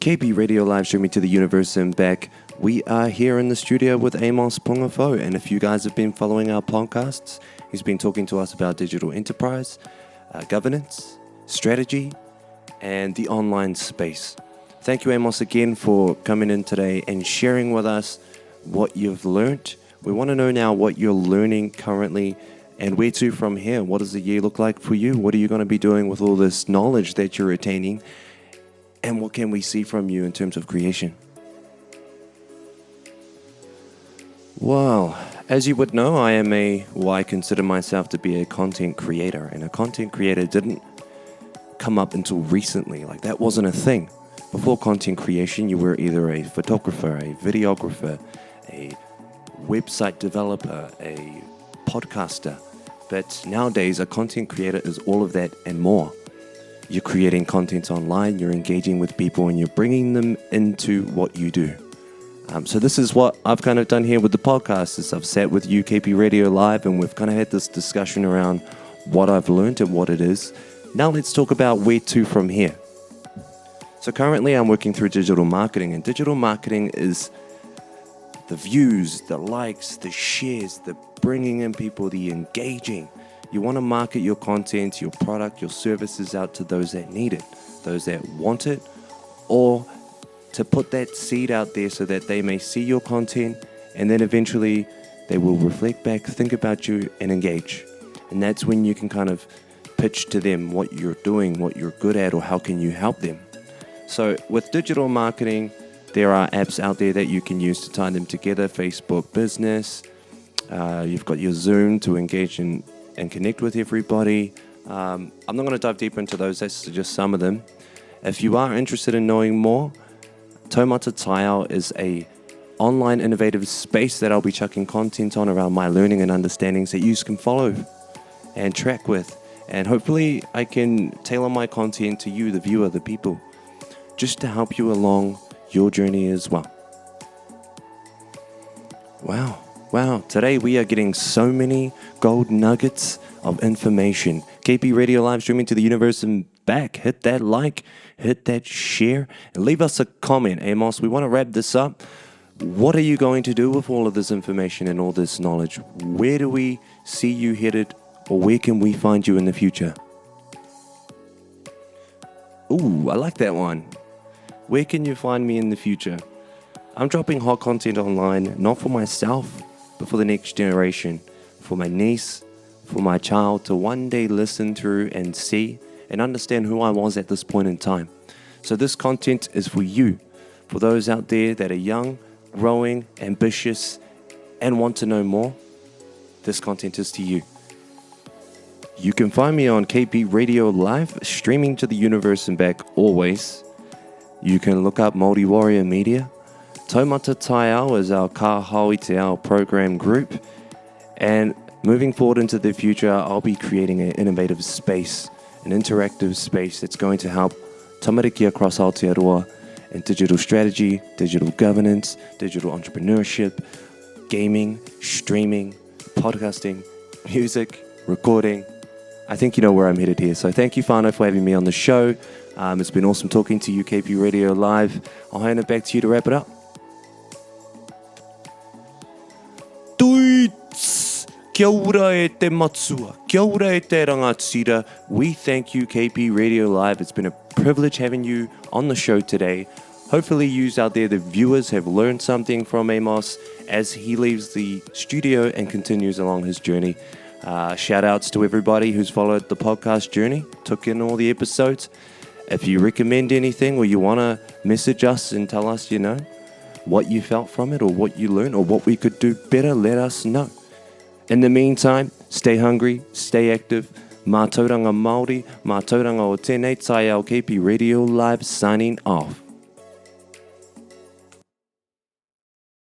KHP Radio live streaming to the universe and back. We are here in the studio with Amos Pongafo, and if you guys have been following our podcasts, he's been talking to us about digital enterprise, governance, strategy, and the online space. Thank you, Amos, again for coming in today and sharing with us what you've learned. We want to know now what you're learning currently and where to from here. What does the year look like for you? What are you going to be doing with all this knowledge that you're attaining? And what can we see from you in terms of creation? Well, as you would know, I consider myself to be a content creator. And a content creator didn't come up until recently. Like, that wasn't a thing. Before content creation, you were either a photographer, a videographer, a website developer, a podcaster. But nowadays, a content creator is all of that and more. You're creating content online, you're engaging with people, and you're bringing them into what you do. So this is what I've kind of done here with the podcast, is I've sat with you, KHP Radio Live, and we've kind of had this discussion around what I've learned and what it is. Now let's talk about where to from here. So currently I'm working through digital marketing, and digital marketing is the views, the likes, the shares, the bringing in people, the engaging. You want to market your content, your product, your services out to those that need it, those that want it, or to put that seed out there so that they may see your content and then eventually they will reflect back, think about you, and engage. And that's when you can kind of pitch to them what you're doing, what you're good at, or how can you help them. So with digital marketing, there are apps out there that you can use to tie them together. Facebook Business, you've got your Zoom to engage and connect with everybody. I'm not going to dive deeper into those. That's just some of them. If you are interested in knowing more, Taumata Taiao is a online innovative space that I'll be chucking content on around my learning and understandings that you can follow and track with. And hopefully I can tailor my content to you, the viewer, the people, just to help you along your journey as well. Wow, today we are getting so many gold nuggets of information. KHP Radio live streaming to the universe and back. Hit that like, hit that share, and leave us a comment, Amos. We want to wrap this up. What are you going to do with all of this information and all this knowledge? Where do we see you headed, or where can we find you in the future? Ooh, I like that one. Where can you find me in the future? I'm dropping hot content online, not for myself, but for the next generation, for my niece, for my child to one day listen through and see and understand who I was at this point in time. So this content is for you, for those out there that are young, growing, ambitious, and want to know more. This content is to you. You can find me on KHP Radio Live, streaming to the universe and back always. You can look up Māori Warrior Media. Taumata Taiao is our Ka Haui Te Ao program group. And moving forward into the future, I'll be creating an innovative space, an interactive space that's going to help tamariki across Aotearoa in digital strategy, digital governance, digital entrepreneurship, gaming, streaming, podcasting, music, recording. I think you know where I'm headed here. So thank you, Whānau, for having me on the show. It's been awesome talking to you, KHP Radio Live. I'll hand it back to you to wrap it up. Tuits! Kia ora e te matsua. Kia ora e te rangatira. We thank you, KHP Radio Live. It's been a privilege having you on the show today. Hopefully you out there, the viewers, have learned something from Amos as he leaves the studio and continues along his journey. Shout outs to everybody who's followed the podcast journey, took in all the episodes. If you recommend anything or you want to message us and tell us, what you felt from it or what you learned or what we could do better, let us know. In the meantime, stay hungry, stay active. Mā tauranga Māori, mā tauranga o tēnei tai ao KHP Radio Live signing off.